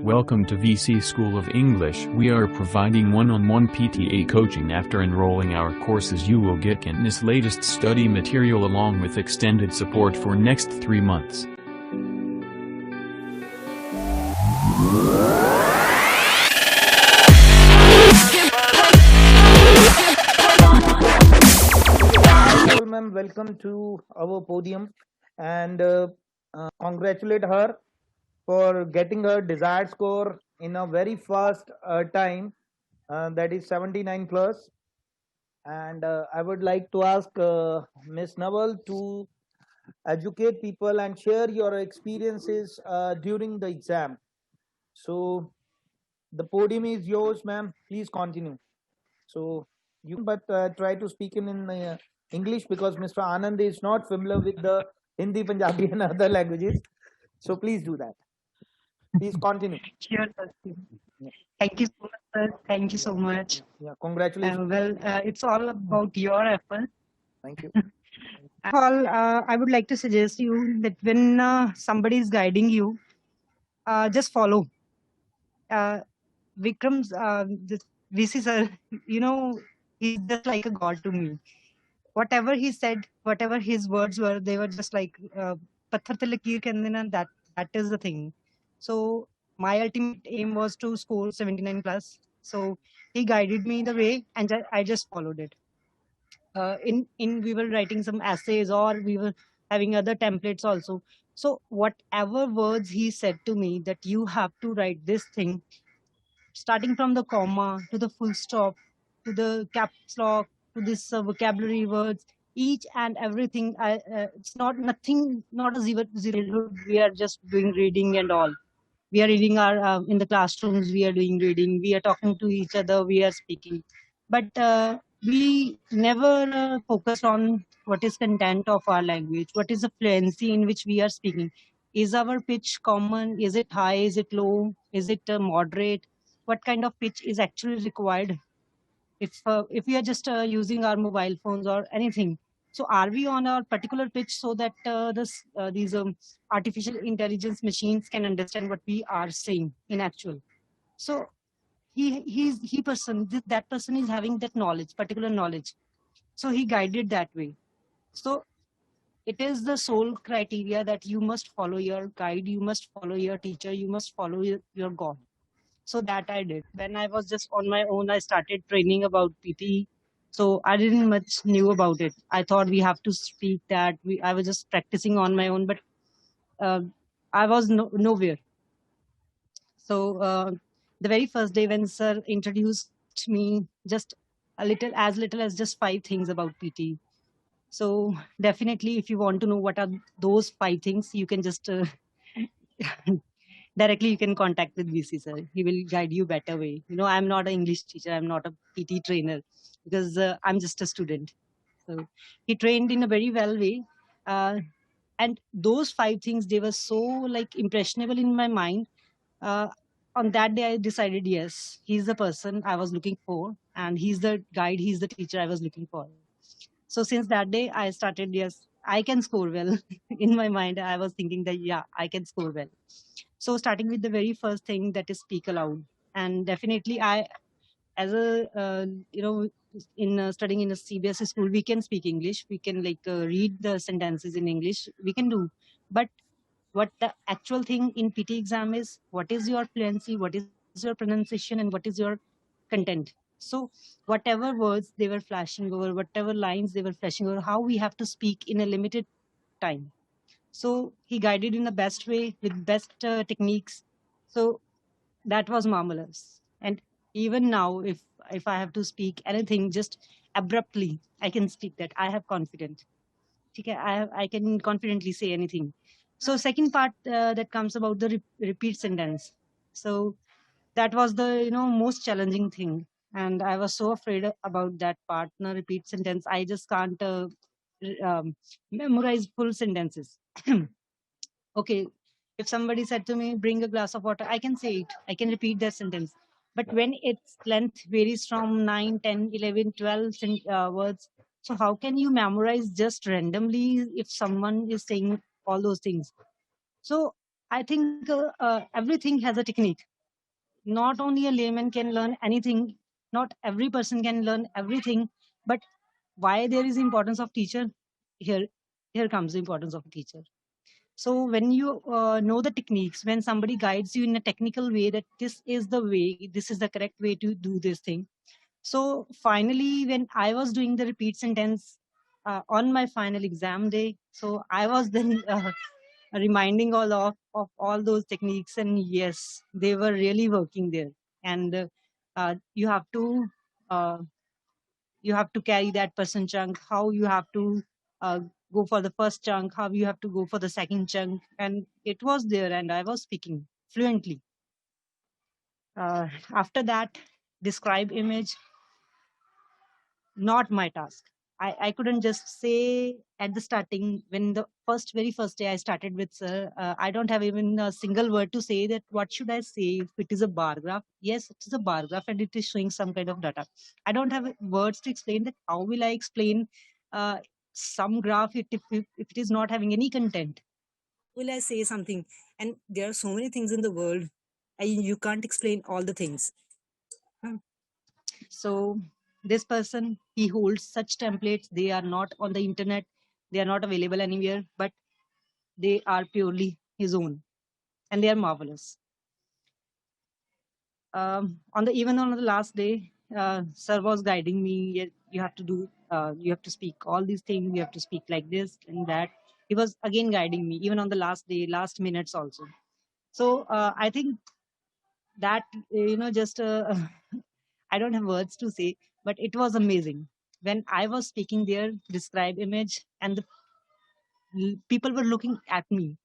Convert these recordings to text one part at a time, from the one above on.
Welcome to VC School of English. We are providing one-on-one PTA coaching. After enrolling our courses, you will get Kant's latest study material along with extended support for next 3 months. Hello, ma'am. Welcome to our podium, and congratulate her for getting her desired score in a very fast time, that is 79 plus. And I would like to ask Miss Naval to educate people and share your experiences during the exam. So the podium is yours, ma'am. Please continue. So you can, but try to speak in English because Mr. Anand is not familiar with the Hindi, Punjabi, and other languages. So please do that. Please continue. Sure, sir. Thank you so much, sir. Thank you so much. Yeah, congratulations. It's all about your effort. Thank you. All, I would like to suggest you that when somebody is guiding you, just follow. Vikram's, this VC sir, he's just like a god to me. Whatever he said, whatever his words were, they were just like "Patthar te lakeer kehande na," that is the thing. So my ultimate aim was to score 79 plus. So he guided me the way, and I just followed it. In we were writing some essays, or we were having other templates also. So whatever words he said to me, that you have to write this thing, starting from the comma to the full stop to the caps lock to this vocabulary words, each and everything. It's not nothing, not a zero. We are just doing reading and all. We are reading our in the classrooms. We are doing reading. We are talking to each other. We are speaking, but we never focus on what is content of our language. What is the fluency in which we are speaking? Is our pitch common? Is it high? Is it low? Is it moderate? What kind of pitch is actually required if we are just using our mobile phones or anything? So are we on our particular pitch so that these artificial intelligence machines can understand what we are saying in actual? So that person is having that knowledge, particular knowledge, so he guided that way. So it is the sole criteria that you must follow your guide, you must follow your teacher, you must follow your god. So that I did. When I was just on my own, I started training about PT. So I didn't much knew about it. I thought we have to speak that. I was just practicing on my own, but I was nowhere. So the very first day when sir introduced me, just as little as just 5 things about PT. So definitely, if you want to know what are those 5 things, you can just directly you can contact with VC sir. He will guide you better way. I'm not an English teacher. I'm not a PT trainer, because I'm just a student. So he trained in a very well way. And those 5 things, they were so like impressionable in my mind. On that day, I decided, yes, he's the person I was looking for, and he's the guide, he's the teacher I was looking for. So since that day, I started, yes, I can score well. In my mind, I was thinking that, yeah, I can score well. So starting with the very first thing, that is speak aloud. And definitely I, as a, in studying in a CBSE school, we can speak English. We can read the sentences in English. We can do. But what the actual thing in PT exam is, what is your fluency, what is your pronunciation, and what is your content. So whatever words they were flashing over, whatever lines they were flashing over, how we have to speak in a limited time. So he guided in the best way with best techniques. So that was marvelous. And even now, if I have to speak anything just abruptly, I can speak that. I have confidence. Okay, I can confidently say anything. So second part that comes about the repeat sentence. So that was the most challenging thing, and I was so afraid about that part. No repeat sentence. I just can't memorize full sentences. Okay, if somebody said to me, bring a glass of water, I can say it, I can repeat that sentence. But when its length varies from 9, 10, 11, 12 words, so how can you memorize just randomly if someone is saying all those things? So I think everything has a technique. not only a layman can learn anything, not every person can learn everything, but why there is importance of teacher? Here comes the importance of teacher. So when you know the techniques, when somebody guides you in a technical way that this is the way, this is the correct way to do this thing. So finally, when I was doing the repeat sentence on my final exam day, so I was then reminding of all those techniques, and yes, they were really working there. And you have to uh, carry that person chunk, how you have to uh, go for the first chunk, how you have to go for the second chunk, and it was there, and I was speaking fluently. After that, describe image, not my task. I couldn't just say at the starting, when the very first day I started with sir, I don't have even a single word to say that what should I say if it is a bar graph. Yes, it is a bar graph and it is showing some kind of data. I don't have words to explain that. How will I explain some graph if it is not having any content? Will I say something? And there are so many things in the world, you can't explain all the things. So this person, he holds such templates. They are not on the internet. They are not available anywhere, but they are purely his own, and they are marvelous. Even on the last day, sir was guiding me. You have to do. You have to speak all these things. You have to speak like this and that. He was again guiding me, even on the last day, last minutes also. So I think that just I don't have words to say, but it was amazing. When I was speaking there, describe image, and the people were looking at me.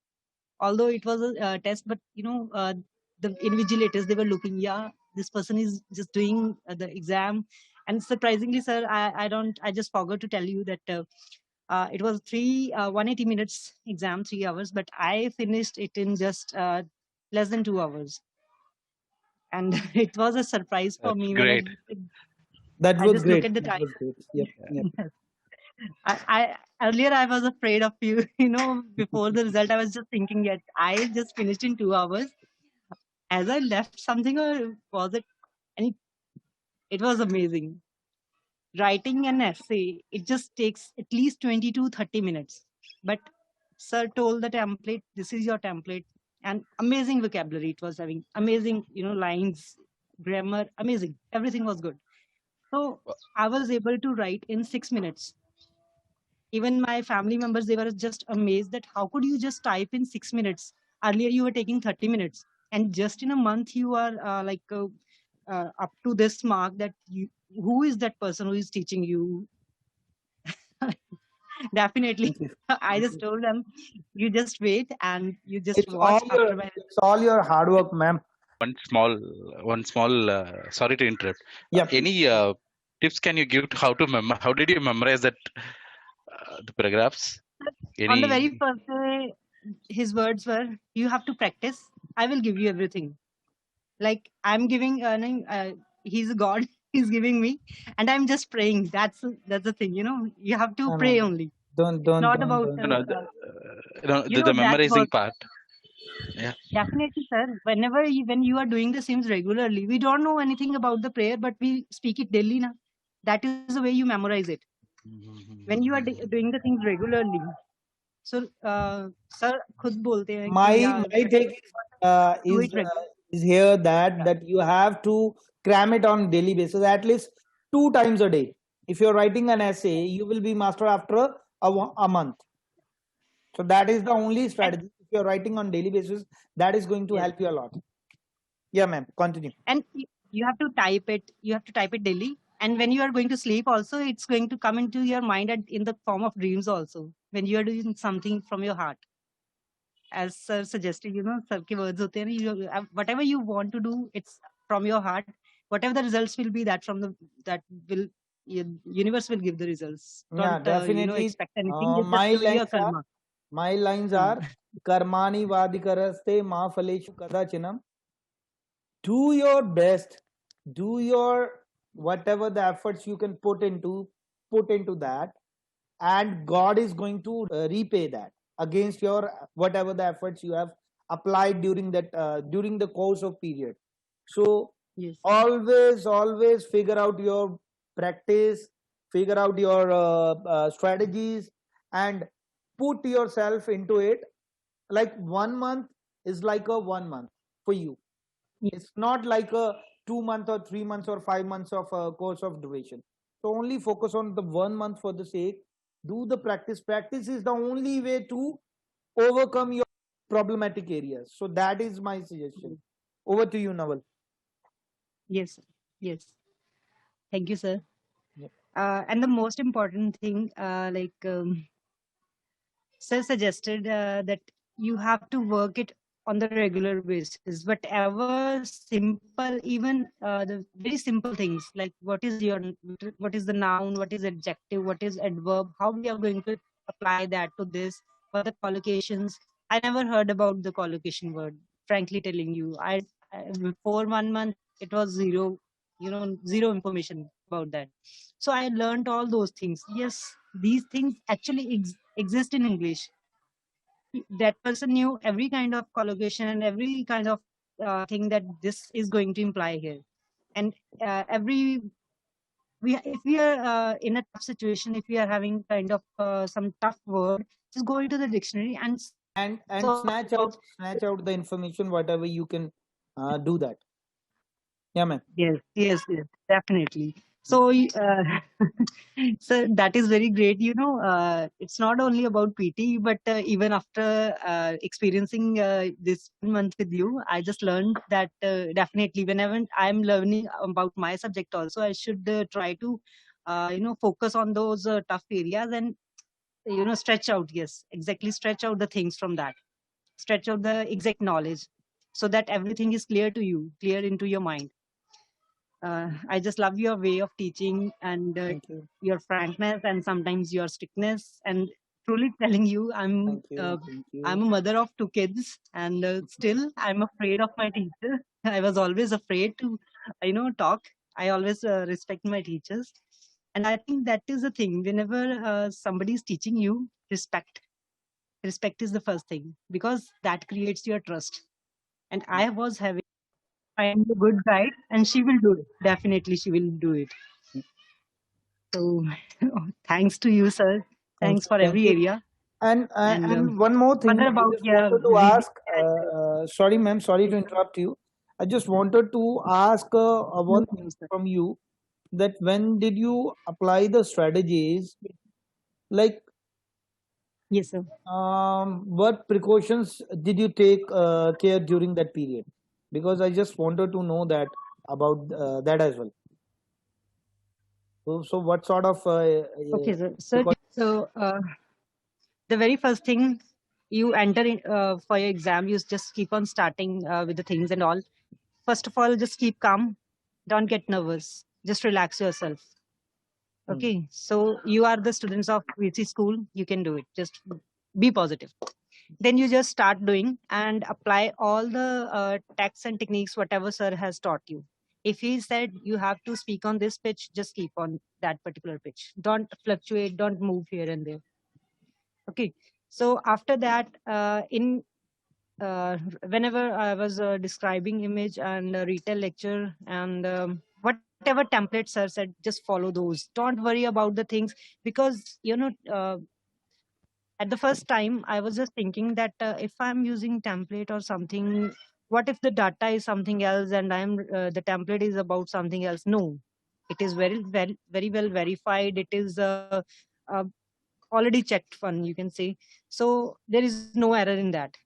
Although it was a test, but the invigilators, they were looking. Yeah, this person is just doing the exam. And surprisingly, sir, I just forgot to tell you that it was 180 minutes exam, 3 hours, but I finished it in just less than 2 hours. And it was a surprise for That's me when great. That I was just look great. at the That time. was great. Yep. Yep. Yes. I earlier I was afraid of you. Before the result, I was just thinking that I just finished in 2 hours. As I left something, or was it? And it was amazing. Writing an essay, it just takes at least 20 to 30 minutes. But sir told the template, this is your template, and amazing vocabulary it was having, amazing, lines, grammar, amazing. Everything was good. So I was able to write in 6 minutes. Even my family members, they were just amazed that how could you just type in 6 minutes? Earlier you were taking 30 minutes, and just in a month you are up to this mark. That who is that person who is teaching you? Definitely. Thank you. I just told them, you just wait and you just It's all watch after my. it's all your hard work, ma'am. One small. Sorry to interrupt. Yep. Any tips can you give to how did you memorize that the paragraphs? On the Any? very first day, his words were, you have to practice, I will give you everything. Like I'm giving he's a god. He's giving me, and I'm just praying. That's the thing. You have to No, pray no. only. Don't Not about No, the that memorizing work. part. Yeah. Definitely, sir. When you are doing the sims regularly, we don't know anything about the prayer, but we speak it daily. Na? That is the way you memorize it. When you are doing the things regularly. So, sir, खुद बोलते हैं कि my take do is it regularly. is here that you have to cram it on daily basis, at least 2 times a day. If you're writing an essay, you will be master after a month. So that is the only strategy. If you're writing on daily basis, that is going to Yes. help you a lot. Yeah, ma'am. Continue. And you have to type it. You have to type it daily. And when you are going to sleep, also, it's going to come into your mind in the form of dreams. Also, when you are doing something from your heart, as sir suggested, sir ke words hote hain, whatever you want to do, it's from your heart. Whatever the results will be, that will universe will give the results. Yeah, Don't definitely. expect anything. Just My do your lines are karma. karmani vadikaraste ma phaleshu kadachinam. Do your best. Do your whatever the efforts you can put into that, and God is going to repay that against your whatever the efforts you have applied during the course of period. So Yes. always figure out your practice, figure out your strategies, and put yourself into it. Like 1 month is like a 1 month for you. Ye- It's not like a 2 month or 3 months or 5 months of a course of duration. So only focus on the 1 month for the sake. Do the practice. Practice is the only way to overcome your problematic areas. So that is my suggestion. Over to you, Naval. Yes. Yes. Thank you, sir. Yeah. And the most important thing, sir suggested that you have to work it on the regular basis. Whatever simple, even the very simple things like what is the noun, what is adjective, what is adverb, how we are going to apply that to this, what the collocations. I never heard about the collocation word. Frankly telling you, before 1 month it was zero, zero information about that. So I learned all those things. Yes, these things actually exist in English. That person knew every kind of collocation and every kind of thing that this is going to imply here. And every if we are in a tough situation, if we are having kind of some tough word, just go into the dictionary and And so snatch out the information, whatever you can do that. Yeah, man. yes, yes, yes, definitely. So, so that is very great. It's not only about PT, but even after experiencing this 1 month with you, I just learned that definitely whenever I'm learning about my subject, also I should try to, focus on those tough areas and stretch out. Yes, exactly, stretch out the things from that, stretch out the exact knowledge, so that everything is clear to you, clear into your mind. I just love your way of teaching and Thank you. your frankness and sometimes your strictness. And truly telling you, Thank you. Thank I'm a you. mother of 2 kids, and still I'm afraid of my teacher. I was always afraid to, talk. I always respect my teachers, and I think that is the thing. Whenever somebody is teaching you, respect. Respect is the first thing because that creates your trust. And I was having find a good guide and she will do it. Definitely she will do it. So thanks to you, sir. Thank Thanks you. for Thank every you. area. And And one more thing, further I about just wanted to video. ask. Sorry, ma'am. Sorry to interrupt you. I just wanted to ask No, one thing no, sir. from you. That when did you apply the strategies? Like, Yes, sir. what precautions did you take care during that period? Because I just wanted to know that about that as well. So what sort of Okay, sir. precautions? So the very first thing you enter in for your exam, you just keep on starting with the things and all. First of all, just keep calm. Don't get nervous. Just relax yourself. Okay, so you are the students of VC school. You can do it. Just be positive. Then you just start doing and apply all the texts and techniques whatever sir has taught you. If he said you have to speak on this pitch, just keep on that particular pitch. Don't fluctuate. Don't move here and there. Okay. So after that, in whenever I was describing image and retail lecture and whatever templates sir said, just follow those. Don't worry about the things because at the first time I was just thinking that if I'm using template or something, what if the data is something else and the template is about something else? No, it is very well verified. It is uh, already checked one, you can say. So there is no error in that.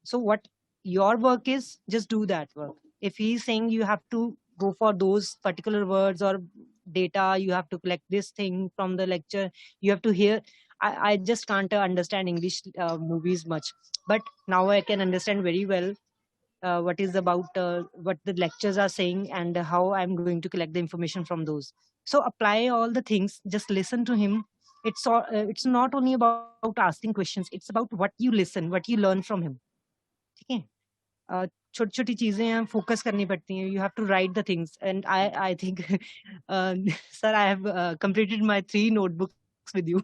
So what your work is, just do that work. If he's saying you have to go for those particular words or data, you have to collect this thing from the lecture, you have to hear. I just can't understand English movies much, but now I can understand very well what is about what the lectures are saying and how I'm going to collect the information from those. So apply all the things, just listen to him. It's not only about asking questions, it's about what you listen, what you learn from him. ठीक है छोटी छोटी चीजें हैं focus करनी पड़ती हैं. You have to write the things and I think sir, I have completed my 3 notebooks with you.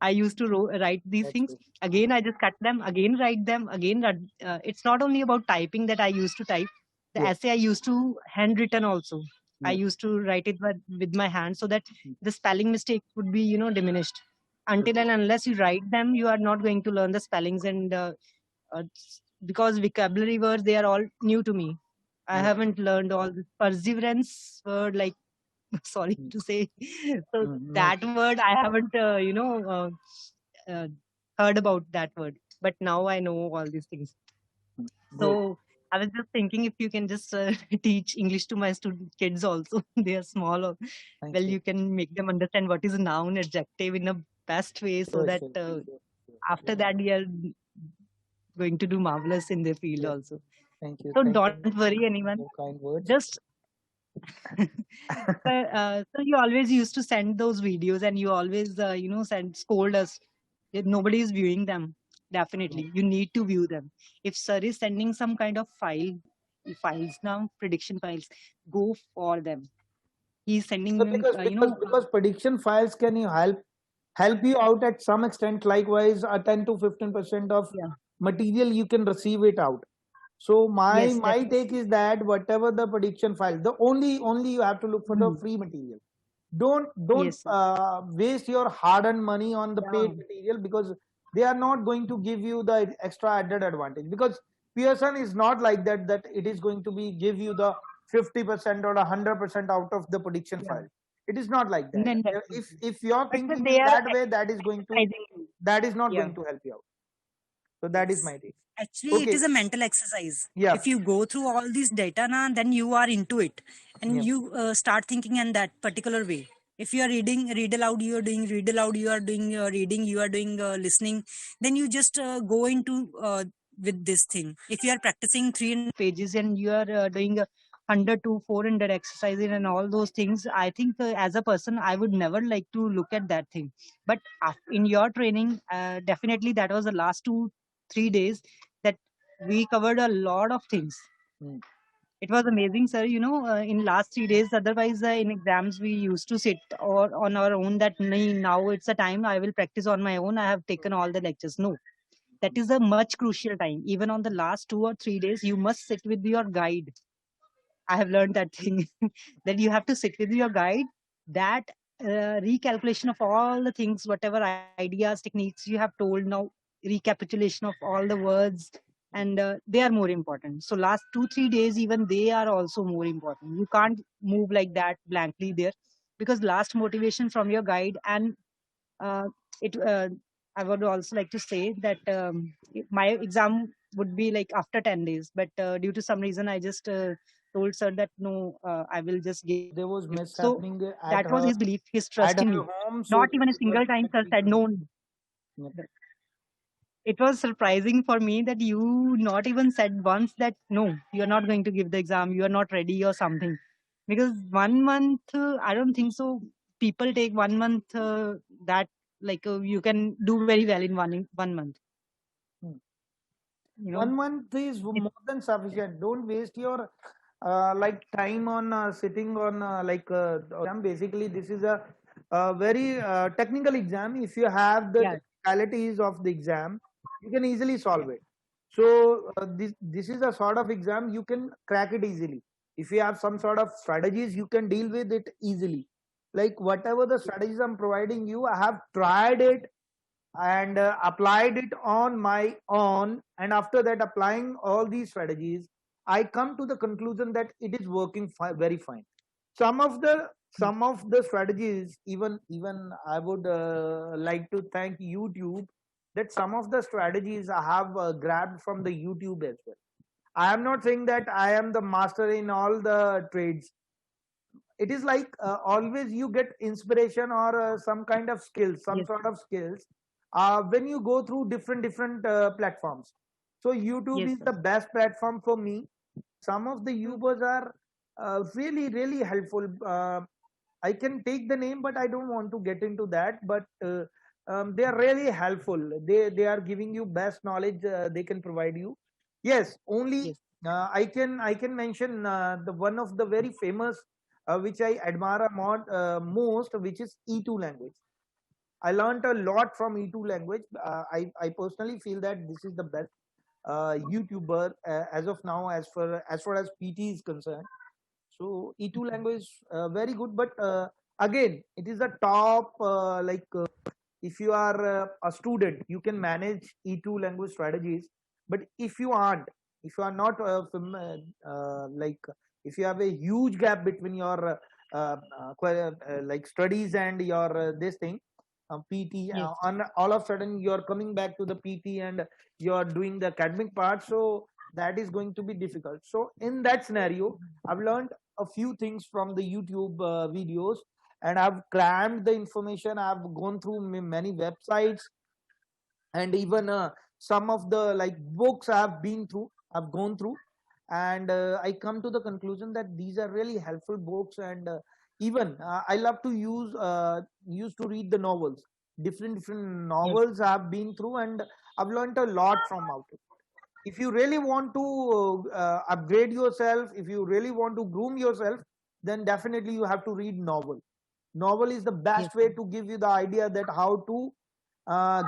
I used to write these That's things. good. Again, I just cut them, again write them, again. It's not only about typing that I used to type. The Yes. essay I used to handwritten also. I Yes. used to write it with my hand so that the spelling mistake would be, diminished. Until and unless you write them, you are not going to learn the spellings and because vocabulary words, they are all new to me. I Yeah. haven't learned all the perseverance word, like sorry to say. So No. that word I haven't, heard about that word. But now I know all these things. Good. So I was just thinking if you can just teach English to my student kids also. They are small. Thank Well, you. you can make them understand what is a noun, adjective in a best way, so Sure, that sure, sure, sure. after that you are going to do marvelous in their field Yes. also. Thank you. So Thank you don't worry, anyone. for your kind words. Just so you always used to send those videos, and you always scold us. Nobody is viewing them. Definitely, you need to view them. If sir is sending some kind of files now, prediction files, go for them. He's sending So them, because prediction files can you help you out at some extent. Likewise, a 10 to 15% of yeah, material you can receive it out. So my yes, my definitely. take is that whatever the prediction file, the only you have to look for the Mm, free material. Don't yes, sir. waste your hard-earned money on the Yeah, paid material, because they are not going to give you the extra added advantage. Because Pearson is not like that it is going to be give you the 50% or 100% out of the prediction yeah. file. It is not like that. Then If your but thinking is they are that way, exercising you. that is not Yeah. going to help you out. So that is Yes. my take. Actually, it Okay. is a mental exercise. Yeah. If you go through all these data, na, then you are into it and Yeah. you start thinking in that particular way. If you are reading, read aloud, you are doing read aloud, you are doing reading, you are doing listening, then you just go into with this thing. If you are practicing 300 pages and you are doing 100 to 400 exercises and all those things, I think as a person I would never like to look at that thing. But in your training, definitely that was the last 2 3 days that we covered a lot of things. Mm. It was amazing, sir. In last 3 days, otherwise in exams we used to sit or on our own that "Nee, now it's a time I will practice on my own. I have taken all the lectures." No, that is a much crucial time. Even on the last 2 or 3 days, you must sit with your guide. I have learned that thing that you have to sit with your guide. That recalculation of all the things, whatever ideas, techniques you have told now, recapitulation of all the words, and they are more important. So last 2 3 days, even they are also more important. You can't move like that blankly there, because last motivation from your guide and uh, it. I would also like to say that my exam would be like after 10 days, but due to some reason, I just told sir that no, I will just give. There was So mishappening that was his belief, his at trust in her me. home, so Not even a it was single time sir affecting said her. no. Yep. It was surprising for me that you not even said once that no, you are not going to give the exam, you are not ready or something. Because 1 month, I don't think so. People take 1 month that like you can do very well in 1 month. Hmm. You know, 1 month is it, more than sufficient. Don't waste your like time on sitting on exam. Basically, this is a very technical exam. If you have the yeah, technicalities of the exam, you can easily solve it. So this is a sort of exam you can crack it easily. If you have some sort of strategies, you can deal with it easily. Like whatever the strategies I'm providing you, I have tried it and applied it on my own, and after that applying all these strategies, I come to the conclusion that it is working very fine. Some of the strategies, even I would like to thank YouTube, that some of the strategies I have grabbed from the YouTube as well. I am not saying that I am the master in all the trades. It is like always you get inspiration or some kind of skills, some yes, sort of skills when you go through different platforms. So YouTube yes, is sir. the best platform for me. Some of the YouTubers are really helpful. I can take the name, but I don't want to get into that. But they are really helpful. They are giving you best knowledge they can provide you. Yes, only Yes, I can mention the one of the very famous which I admire most, which is E2 language. I learned a lot from E2 language. I personally feel that this is the best YouTuber as of now, as far as PT is concerned. So E2 language very good, but again, it is a top if you are a student, you can manage E2 language strategies. But if you aren't, if you are not if you have a huge gap between your studies and your this thing, PT, Yes. on all of a sudden you're coming back to the PT and you're doing the academic part, so that is going to be difficult. So in that scenario, I've learned a few things from the YouTube videos, and I've crammed the information. I've gone through many websites, and even some of the books I've gone through, and I come to the conclusion that these are really helpful books. And even I love to used to read the novels, different Yes. novels I've been through, and I've learned a lot from out of it. If you really want to upgrade yourself, if you really want to groom yourself, then definitely you have to read novel is the Yes. best way to give you the idea that how to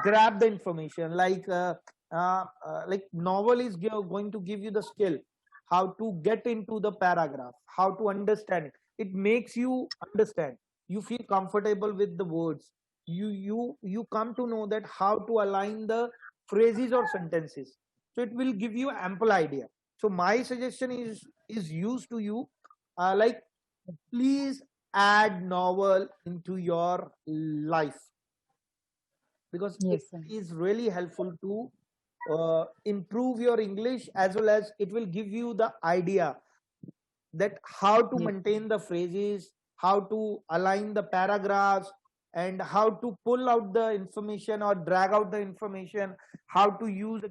grab the information. Like novel is going to give you the skill how to get into the paragraph, how to understand it. It makes you understand, you feel comfortable with the words, you come to know that how to align the phrases or sentences. So it will give you ample idea. So my suggestion is used to you, like, please add novel into your life, because it Yes, sir. is really helpful to improve your English, as well as it will give you the idea that how to Yes. maintain the phrases, how to align the paragraphs, and how to pull out the information or drag out the information, how to use the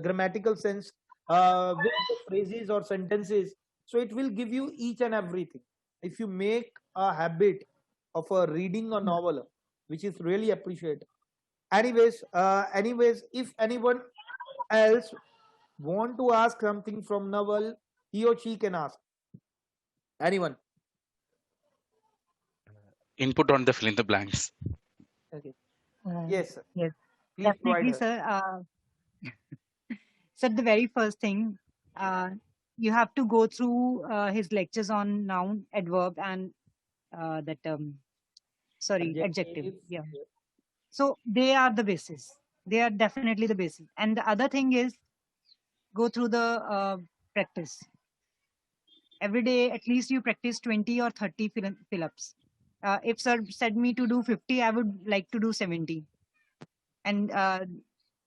grammatical sense with the phrases or sentences. So it will give you each and everything if you make a habit of reading a novel, which is really appreciated. Anyways, if anyone else want to ask something from novel, he or she can ask. Anyone? Input on the fill in the blanks. Okay. Uh, Yes, sir. yes, Please provide definitely, her. sir. So the very first thing, uh, you have to go through his lectures on noun, adverb, and that sorry, adjective. Adjective. Yeah. So they are the basis. They are definitely the basis. And the other thing is go through the practice. Every day, at least you practice 20 or 30 fill-ups. If sir said me to do 50, I would like to do 70. And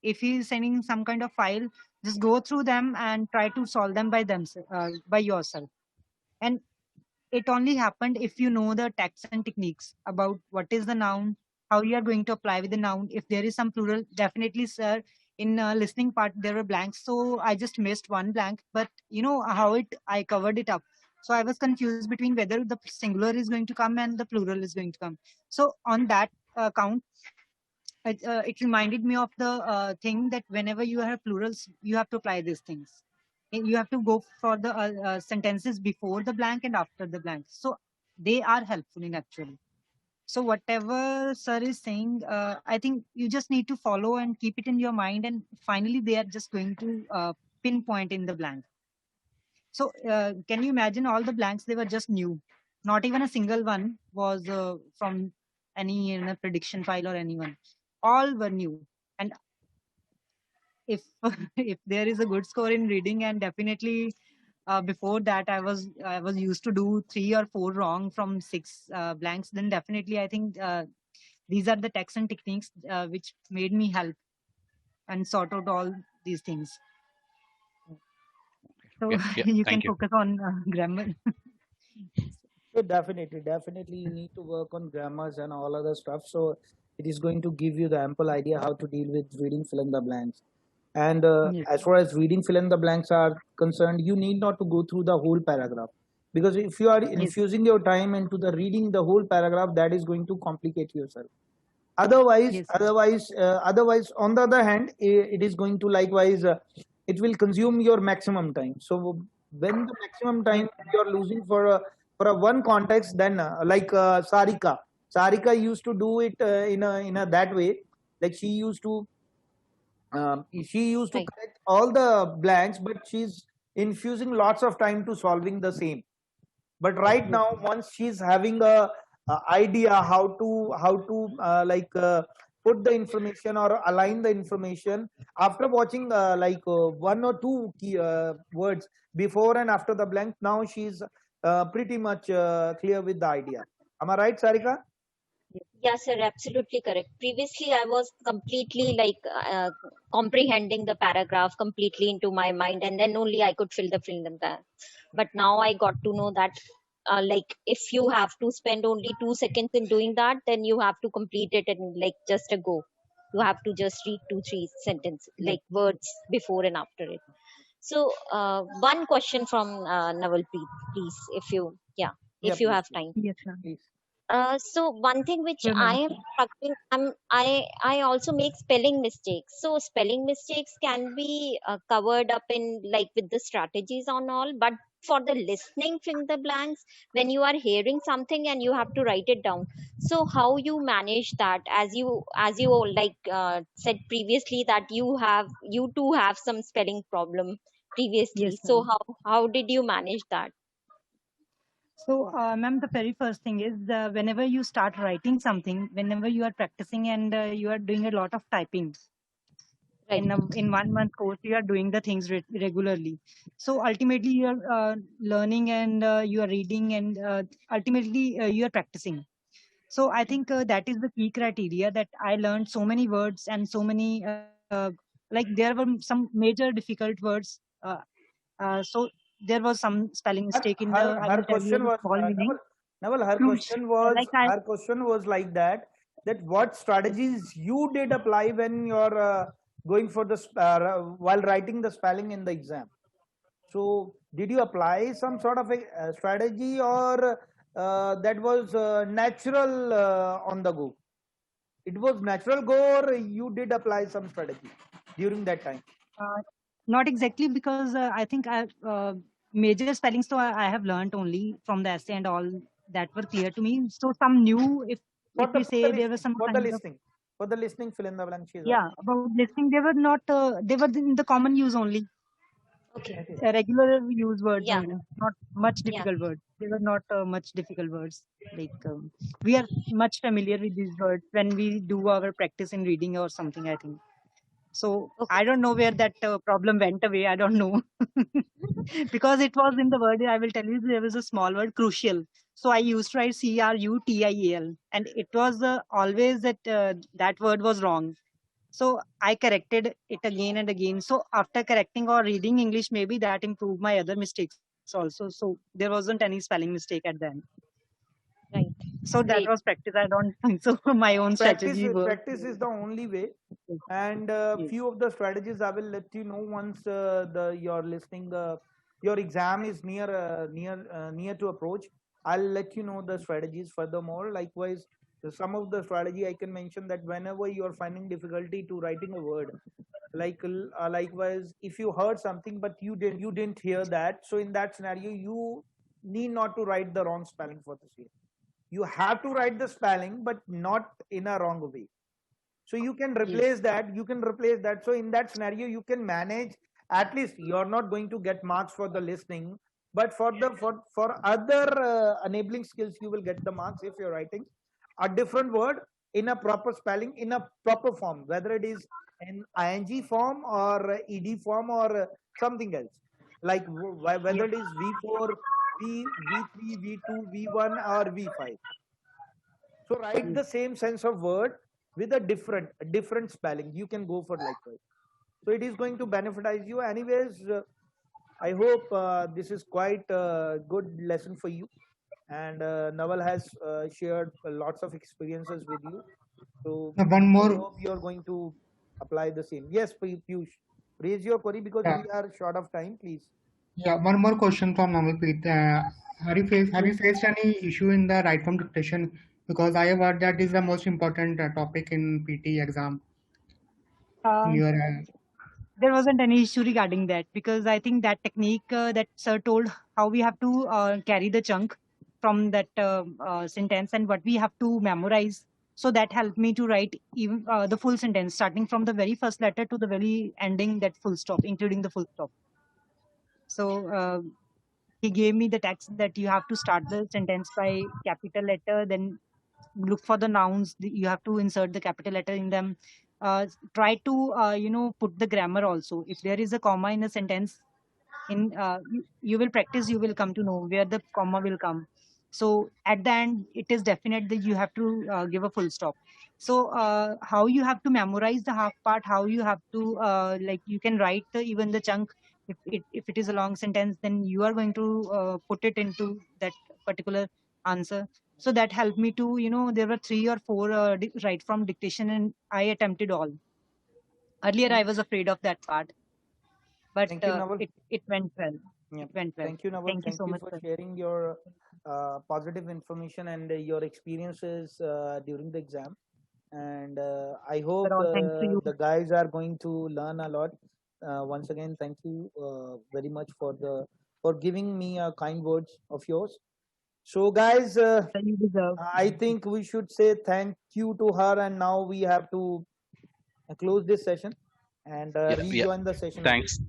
if he is sending some kind of file, just go through them and try to solve them by yourself. And it only happened if you know the tags and techniques about what is the noun, how you are going to apply with the noun. If there is some plural, definitely, sir. In listening part, there were blanks, so I just missed one blank. But you know how I covered it up. So I was confused between whether the singular is going to come and the plural is going to come. So on that count, it reminded me of the thing that whenever you have plurals, you have to apply these things. You have to go for the sentences before the blank and after the blank. So they are helpful in actually. So whatever sir is saying, I think you just need to follow and keep it in your mind, and finally they are just going to pinpoint in the blank. So can you imagine all the blanks? They were just new. Not even a single one was from any prediction file or anyone. All were new. And if if there is a good score in reading, and definitely before that I was used to do 3 or 4 wrong from 6 blanks, then definitely I think these are the texts and techniques which made me help and sort out all these things. So Yeah, you can thank you. focus on grammar. So definitely you need to work on grammars and all other stuff. So it is going to give you the ample idea how to deal with reading fill in the blanks. And Yes. as far as reading fill in the blanks are concerned, you need not to go through the whole paragraph, because if you are Yes. infusing your time into the reading the whole paragraph, that is going to complicate yourself. Otherwise, Yes. otherwise, on the other hand, it is going to likewise, it will consume your maximum time. So when the maximum time you are losing for a one context, then Sarika used to do it in a that way. Like she used to She used to Right. correct all the blanks, but she's infusing lots of time to solving the same. But right now, once she's having a idea how to put the information or align the information after watching one or two key words before and after the blank, now she's pretty much clear with the idea. Am I right, Sarika? Yeah, sir, absolutely correct. Previously, I was completely comprehending the paragraph completely into my mind, and then only I could fill in the blank. But now I got to know that, if you have to spend only 2 seconds in doing that, then you have to complete it in like just a go. You have to just read 2, 3 sentences, like words before and after it. So, one question from Navalpreet, please, Yeah, if you please, have please, time. Yes, ma'am. please. So one thing which Sure, I ma'am. am struggling, I also make spelling mistakes. So spelling mistakes can be covered up in like with the strategies on all, but for the listening fill the blanks, when you are hearing something and you have to write it down. So how you manage that? As you said previously that you too have some spelling problem previously. Yes, So ma'am. how did you manage that? So, ma'am, the very first thing is whenever you start writing something, whenever you are practicing and you are doing a lot of typing Right. in 1 month course, you are doing the things regularly. So ultimately, you are learning and you are reading and ultimately you are practicing. So I think that is the key criteria that I learned so many words and so many like there were some major difficult words. So there was some spelling Her mistake in the. her I her will tell you question a was small meaning. Naval, her Cruise. question was Like I her question was like that what strategies you did apply when you're going for the while writing the spelling in the exam. So did you apply some sort of a strategy, or that was natural on the go? It was natural go, or you did apply some strategy during that time? uh, not exactly because I think I major spellings. So I have learned only from the essay and all that were clear to me. So some new, if we For the say there was listening, some kind of for the listening, fill in the blank. She is yeah asking. about listening, they were not they were in the common use only. Okay. Okay. Regular use words Yeah. only, not much Yeah. difficult words. They were not much difficult words. Like we are much familiar with these words when we do our practice in reading or something, I think. So Okay. I don't know where that problem went away. I don't know. Because it was in the word, I will tell you, there was a small word, crucial. So I used to write CRUTIAL, and it was always that that word was wrong. So I corrected it again and again. So after correcting or reading English, maybe that improved my other mistakes also. So there wasn't any spelling mistake at the end. Right. So that Great. was practice. I don't think so. My own strategy worked. Practice is the only way, Yes. and Yes. few of the strategies I will let you know once the you're listening. Your exam is near to approach. I'll let you know the strategies. Furthermore, likewise, some of the strategy I can mention that whenever you are finding difficulty to writing a word, likewise, if you heard something but you didn't hear that, so in that scenario you need not to write the wrong spelling for the same. You have to write the spelling but not in a wrong way. So you can replace Yes. that. So in that scenario you can manage. At least you're not going to get marks for the listening, but for other enabling skills you will get the marks if you're writing a different word in a proper spelling, in a proper form, whether it is in ing form or ed form or something else, like whether Yes. it is v4, v3, v2, v1 or v5. So write Yes. the same sense of word with a different spelling. You can go for likewise. So it is going to benefitize you. Anyways, I hope this is quite a good lesson for you. And Naval has shared lots of experiences with you. So One I more, hope you're going to apply the same. Yes, Piyush, raise your query because yeah, we are short of time, please. yeah, one more question from Namalpreet. Have you Yes. faced any issue in the right from dictation? Because I have heard that is the most important topic in PT exam. In Uh, your there wasn't any issue regarding that because I think that technique that sir told how we have to carry the chunk from that sentence and what we have to memorize. So that helped me to write even the full sentence, starting from the very first letter to the very ending, that full stop, including the full stop. So he gave me the text that you have to start the sentence by capital letter, then look for the nouns. You have to insert the capital letter in them. Try to put the grammar also. If there is a comma in a sentence, you will practice, you will come to know where the comma will come. So at the end, it is definite that you have to give a full stop. So how you have to memorize the half part, how you have to like you can write even the chunk. If it is a long sentence, then you are going to put it into that particular answer. So that helped me to, there were 3 or 4 right from dictation, and I attempted all. Earlier I was afraid of that part, but Thank you, Naval. it went well. Yeah. It went well. Thank you, Naval. Thank you so much, for sir. sharing your positive information and your experiences during the exam. And I hope all thanks to you. the guys are going to learn a lot. Once again, thank you very much for giving me kind words of yours. So, guys, Sir, you deserve. I think we should say thank you to her, and now we have to close this session and rejoin the session. Thanks.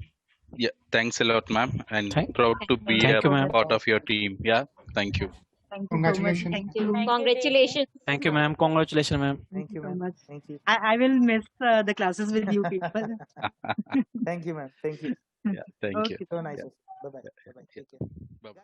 Yeah, thanks a lot, ma'am, and proud to be Thank a you, ma'am. part of your team. Yeah, thank you. Thank you Congratulations. so much. Thank you. Congratulations. Thank you, ma'am. Congratulations, ma'am. Thank you, so ma'am. much. Thank you. I will miss the classes with you people. Thank you, ma'am. Thank you. Yeah, thank you. Okay. So nice. Yeah. Bye bye. Bye bye. Take care. Bye-bye.